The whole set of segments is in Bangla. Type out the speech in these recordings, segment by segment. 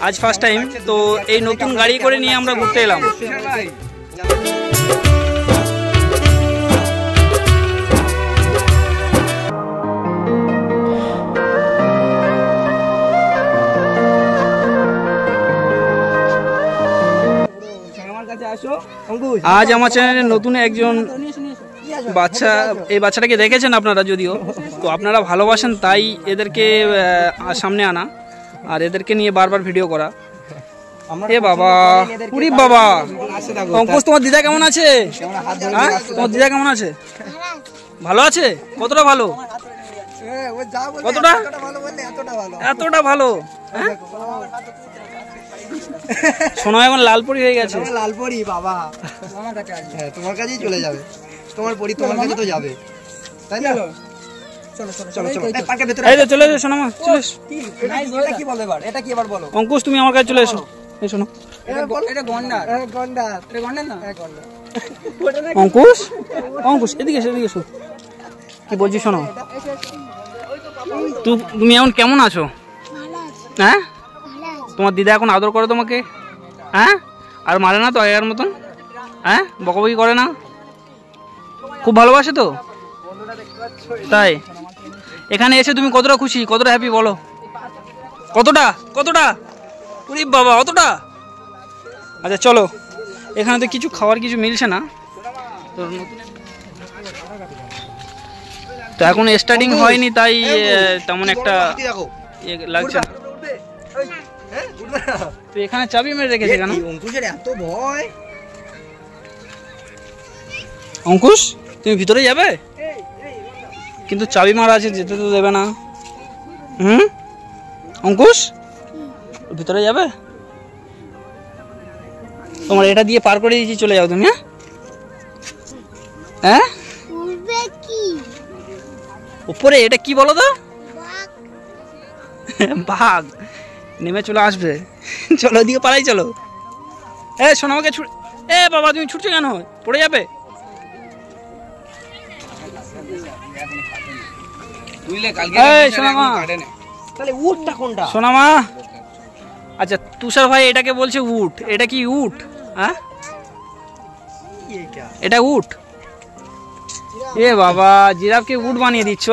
আজ ফার্স্ট টাইম তো এই নতুন গাড়ি করে নিয়ে আমরা ঘুরতে এলাম। আজ আমার চ্যানেলে নতুন একজন বাচ্চা, এই বাচ্চাটাকে দেখেছেন আপনারা যদিও, তো আপনারা ভালোবাসেন তাই এদেরকে সামনে আনা আর এদেরকে নিয়ে বারবার ভিডিও করা। এ বাবা, পুরি বাবা, অঙ্কুশ তোমার দিদা কেমন আছে? তোমার দিদা কেমন আছে? ভালো আছে? কতটা ভালো? কতটা? এতটা ভালো? শোনো এখন লালপুরি হয়ে গেছে। লালপুরি বাবা তোমার কাছেই চলে যাবে, তোমার পরি তোমার কাছে তো যাবে, তাই না? অঙ্কুশ তুমি আমার কাছে চলে এসো। অঙ্কুশ, অঙ্কুশ এদিকে এসো, এদিকে এসো। কি বলছি শোনো, তুমি এখন কেমন আছো? হ্যাঁ, তোমার দিদা এখন আদর করে তোমাকে? হ্যাঁ, আর মারে না তো আগের মতন? হ্যাঁ, বকাবকি করে না? খুব ভালোবাসে তো? তাই এখানে এসে তুমি কতটা খুশি, কতটা হ্যাপি বলো? কতটা? কতটা? পুরি বাবা, অতটা? আচ্ছা চলো, এখানে তো কিছু খাওয়ার কিছু মিলছে না তো এখন স্টার্টিং হয়নি, তাই তেমন একটা লাগছে না। তো এখানে চাবি মেরে রেখেছে কেন? অঙ্কুশের এত ভয়। অঙ্কুশ তুমি ভিতরে যাবে? কিন্তু চাবি মারা আছে, যেতে তো দেবে না। অঙ্কুশ ভিতরে যাবে? তোমার এটা দিয়ে পার করে দিয়েছি, চলে যাও তুমি। হ্যাঁ, উপরে এটা কি বলো তো? বাঘ নেমে চলে আসবে। চলো দিকে পালাই, চলো। এ শোনো আমাকে, এ বাবা তুমি ছুটছো কেন? পড়ে যাবে। সোনামা, আচ্ছা তুষার ভাই এটাকে বলছে উট, এটা কি উট? হ্যাঁ, এটা উট? এ বাবা, জিরাফকে উট বানিয়ে দিচ্ছ?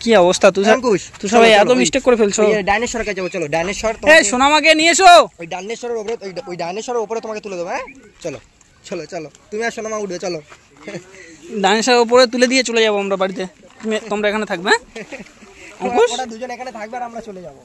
কি অবস্থা তুষার ভাই, এত মিস্টেক করে ফেলছো। ডাইনোসরের কাছে যাবো, চলো। ডাইনোসর, সোনামাকে নিয়ে এসো। ওই ডাইনোসরের উপরে, ওই ডাইনোসরের উপরে তোমাকে তুলে দেবো। হ্যাঁ চলো চলো চলো, তুমি আর সোনামা উঠবে, চলো। ডাইনোসরের উপরে তুলে দিয়ে চলে যাবো আমরা বাড়িতে, তোমরা এখানে থাকবে। অঙ্কুশ ওরা দুজন এখানে থাকবে আর আমরা চলে যাবো।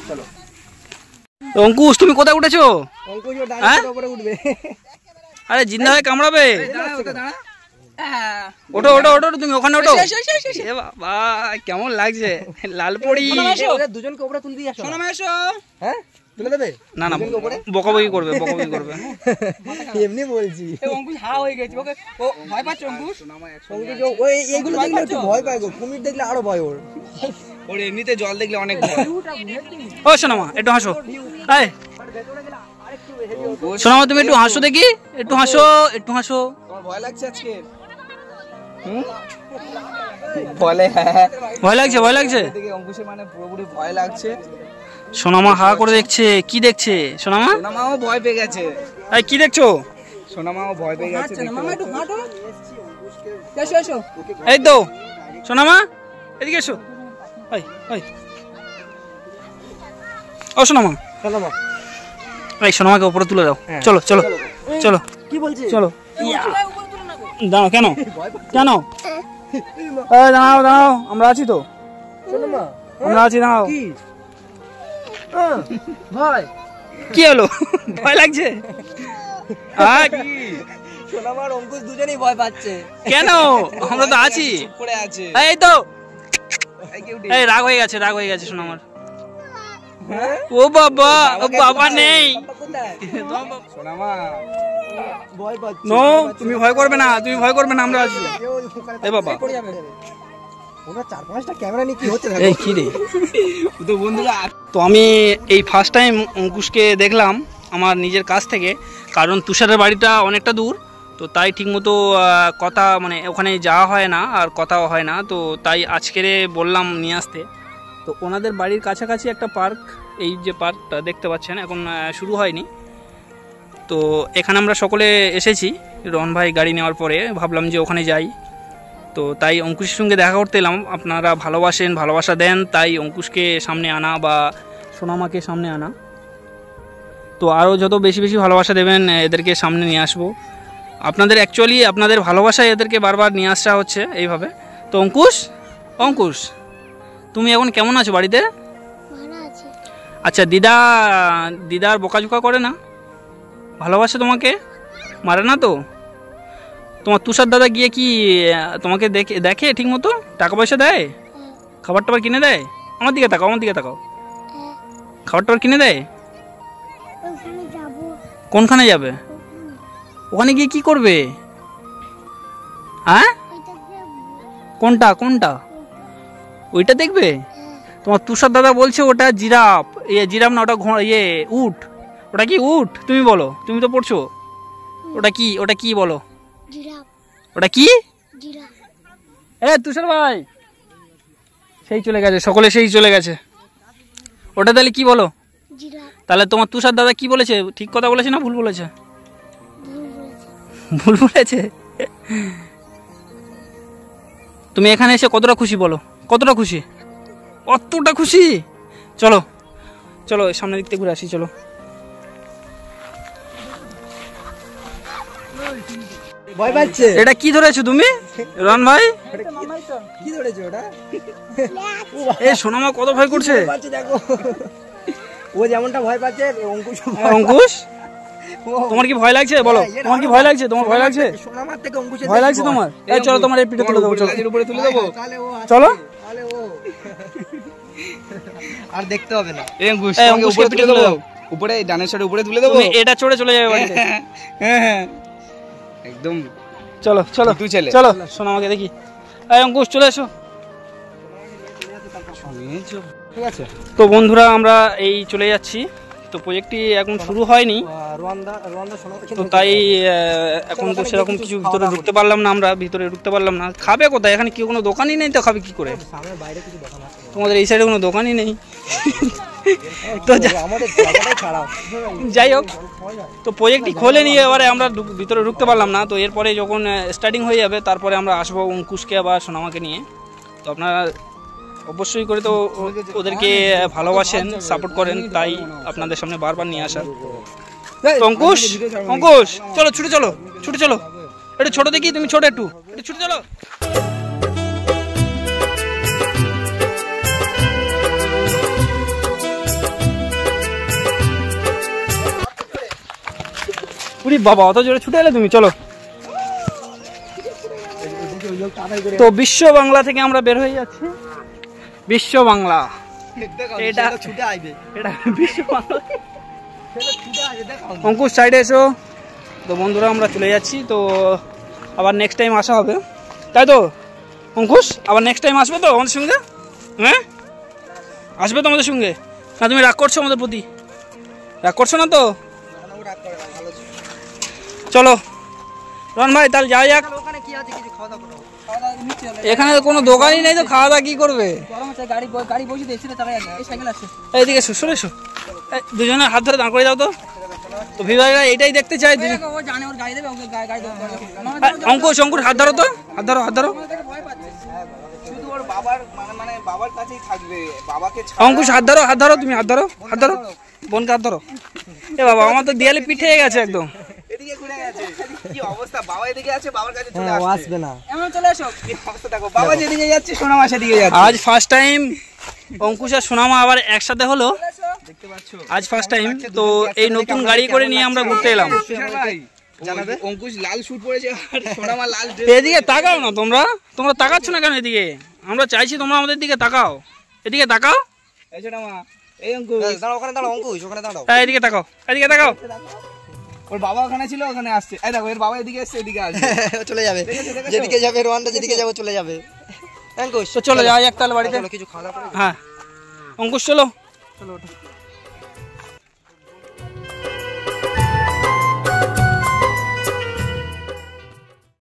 চলো। অঙ্কুশ তুমি কোথায় উঠেছো? অঙ্কুশ ডাইনোসরের উপরে উঠবে। আরে জিন্দা হয়ে কামড়াবে। ওঠো ওঠো ওঠো, তুমি ওখানে ওঠো। বাবা কেমন লাগছে, লালপরি। দুজনকে উপরে তুলে দিয়ে আসো। হ্যাঁ তুলে দেবে? না না, বকাবকি করবে, বকাবকি করবে। এমনি বলছি। অঙ্কুশ হা হয়ে গেছে, ওকে ও ভয় পাচ্ছে। অঙ্কুশ ওই এইগুলো দেখলে একটু ভয় পায় গো, কুমির দেখলে আরো ভয় ওর। ওর এমনিতে জল দেখলে অনেক ভয়। ও সোনামা একটু হাসো। এই সোনামা তুমি একটু হাসো দেখি, একটু হাসো, একটু হাসো। তোমার ভয় লাগছে আজকে? বলে ভয় লাগছে, ভয় লাগছে। অঙ্কুশের মানে পুরোপুরি ভয় লাগছে। সোনামা হা করে দেখছে, কি দেখছে সোনামা? সোনামাও ভয় পেয়ে গেছে। এই কি দেখছো? সোনামাও ভয় পেয়ে গেছে। এই তো সোনামা এদিকে এসো। ও সোনামা, সোনামা এই সোনামাকে উপরে তুলে দাও। চলো চলো চলো। কি বলছিস? চলো। দাঁড়াও, কেন কেন? দাঁড়াও দাঁড়াও, আমরা আছি তো, আমরা আছি, দাঁড়াও। ভয় কি হলো? ভয় লাগছে? সোনামার অঙ্কুশ দুজনেই ভয় পাচ্ছে। কেন? আমরা তো আছি। পড়ে আছে। এই তো, এই রাগ হয়ে গেছে, রাগ হয়ে গেছে সোনামার। ও বাবা, ও বাবা নেই। সোনামা ভয় পাচ্ছে। নো, তুমি ভয় করবে না, তুমি ভয় করবে না, আমরা আছি। এই বাবা, ওরা 4-5টা ক্যামেরা নিয়ে কি হচ্ছে? এই কি রে তো বন্ধুরা, তো আমি এই ফার্স্ট টাইম অঙ্কুশকে দেখলাম আমার নিজের কাছ থেকে, কারণ তুষারের বাড়িটা অনেকটা দূর, তো তাই ঠিকমতো কথা মানে ওখানে যাওয়া হয় না আর কথাও হয় না, তো তাই আজকের বললাম নিয়ে আসতে। তো ওনাদের বাড়ির কাছাকাছি একটা পার্ক, এই যে পার্কটা দেখতে পাচ্ছেন এখন শুরু হয়নি, তো এখানে আমরা সকলে এসেছি। রন ভাই গাড়ি নেওয়ার পরে ভাবলাম যে ওখানে যাই, তো তাই অঙ্কুশের সঙ্গে দেখা করতে এলাম। আপনারা ভালোবাসেন, ভালোবাসা দেন, তাই অঙ্কুশকে সামনে আনা বা সোনামাকে সামনে আনা। তো আরও যত বেশি বেশি ভালোবাসা দেবেন এদেরকে সামনে নিয়ে আসবো। আপনাদের অ্যাকচুয়ালি আপনাদের ভালোবাসায় এদেরকে বারবার নিয়ে আসা হচ্ছে এইভাবে। তো অঙ্কুশ, অঙ্কুশ তুমি এখন কেমন আছো বাড়িতে? আচ্ছা, দিদার বকাঝোকা করে না? ভালোবাসে তোমাকে? মারে না তো? তোমার তুষার দাদা গিয়ে কি তোমাকে দেখে ঠিক মতো? টাকা পয়সা দেয়? খাবার টাবার কিনে দেয়? আমার দিকে তাকাও, আমার দিকে তাকাও। খাবার টাবার কিনে দেয়? কোনখানে যাবে? ওখানে গিয়ে কি করবে? হ্যাঁ, কোনটা কোনটা? ওইটা দেখবে? তোমার তুষার দাদা বলছে ওটা জিরাফ। জিরাফ না, ওটা উট। ওটা কি উট? তুমি বলো, তুমি তো পড়ছো। ওটা কি, ওটা কি বলো? ওটা কি? তুষার ভাই সেই চলে গেছে, সকলে সেই চলে গেছে। ওটা তাহলে কি বলো? তাহলে তোমার তুষার দাদা কি বলেছে? ঠিক কথা বলেছে না ভুল বলেছে? ভুল বলেছে। তুমি এখানে এসে কতটা খুশি বলো? কতটা খুশি? অতটা খুশি? চলো চলো সামনের দিক থেকে ঘুরে আসি, চলো। ভয় পাচ্ছে। এটা কি ধরেছো তুমি রন ভাই? কি ধরেছো ওটা? সোনামা কত ভয় করছে দেখো। ও যেমনটা ভয় পাচ্ছে অঙ্কুশ। অঙ্কুশ তোমার কি ভয় লাগছে বলো? তোমার কি ভয় লাগছে? তোমার ভয় লাগছে? সোনামার থেকে অঙ্কুশের ভয় লাগছে তোমার? চলো তোমার এই পিঠে তুলে দেবো, চলো উপরে তুলে দেবো। চলো। আর দেখতে হবে না। উপরে পিঠে তুলে দাও, উপরে ডানের সাইডে উপরে তুলে দেবো। এটা চড়ে চলে যাবে বাড়িতে। হ্যাঁ একদম। চলো চলো তুই চলে চলো, সোনামাকে দেখি। অঙ্কুশ চলে এসো। ঠিক আছে, তো বন্ধুরা আমরা এই চলে যাচ্ছি। তো প্রজেক্টটি এখন শুরু হয়নি, তো তাই এখন তো সেরকম কিছু ভিতরে ঢুকতে পারলাম না। আমরা ভিতরে ঢুকতে পারলাম না। খাবে কোথায়? এখানে কি কোনো দোকানই নেই, তো খাবে কি করে? তোমাদের এই সাইডে কোনো দোকানই নেই। তো যাই হোক, তো প্রজেক্টটি খোলে নিয়ে এবারে আমরা ভিতরে ঢুকতে পারলাম না। তো এরপরে যখন স্টার্টিং হয়ে যাবে তারপরে আমরা আসবো অঙ্কুশকে আবার সোনামাকে নিয়ে। তো আপনারা অবশ্যই করে তো ওদেরকে ভালোবাসেন, সাপোর্ট করেন, তাই আপনাদের সামনে বারবার নিয়ে আসা। অঙ্কুশ, অঙ্কুশ চলো ছুটে চলো, ছুটে চলো। একটু ছোট দেখি, তুমি ছোট, একটু ছুটে চলো। বাবা অত জোরে ছুটে এলে তুমি, চলো। তো বিশ্ব বাংলা থেকে আমরা বের হয়ে যাচ্ছি। বিশ্ব বাংলা, এটা বিশ্ব বাংলা। অঙ্কুশ সাইডে এসো। তো বন্ধুরা আমরা চলে যাচ্ছি। তো আবার নেক্সট টাইম আসা হবে, তাই তো অঙ্কুশ? আবার নেক্সট টাইম আসবে তো আমাদের সঙ্গে? হ্যাঁ আসবে তো আমাদের সঙ্গে? না তুমি রাগ করছো আমাদের প্রতি? রাগ করছো না তো? চলো রন ভাই তাহলে যাওয়া যাক। এখানে কোনো দোকানই নেই, তো খাওয়া দাওয়া কি করবে? এইদিকে সরে এসো, দুজনের হাত ধরে দাঁড় করে যাও তো। তো ভিভাইরা এটাই দেখতে চাই। অঙ্কুশ, অঙ্কুশ হাত ধরো তো, হাত ধরো, হাত ধরো। অঙ্কুশ হাত ধরো, হাত ধরো, তুমি হাত ধরো, হাত ধরো, বোনকে হাত ধরো। এ বাবা আমার তো দেয়ালে পিঠে গেছে একদম। আজ ফার্স্ট টাইম অঙ্কুশ আর সোনামা আবার একসাথে হলো, আজ ফার্স্ট টাইম। তো এই নতুন গাড়ি করে নিয়ে আমরা ঘুরতে এলাম। অঙ্কুশ লাল স্যুট পরেছে আর সোনামা লাল ড্রেস। এদিকে তাকাও না, তোমরা তাকাচ্ছ না কেন? এদিকে আমরা চাইছি তোমরা আমাদের দিকে তাকাও, এদিকে তাকাও। এই সোনামা, এই অঙ্কুশ দাঁড়াও, ওখানে দাঁড়াও অঙ্কুশ, ওখানে দাঁড়াও। এদিকে তাকাও, এদিকে তাকাও। ওর বাবা ওখানে ছিল, ওখানে আসছে। এই দেখো এর বাবা এদিকে আসছে, এদিকে আসছে। চলে যাবে, যেদিকে যাবে রোয়ান্ডা, যেদিকে যাবে চলে যাবে। অঙ্কুশ তো চলো যাই এক তাহলে বাড়িতে। কিছু খাওয়া দাওয়া করে। হ্যাঁ অঙ্কুশ চলো, চলো।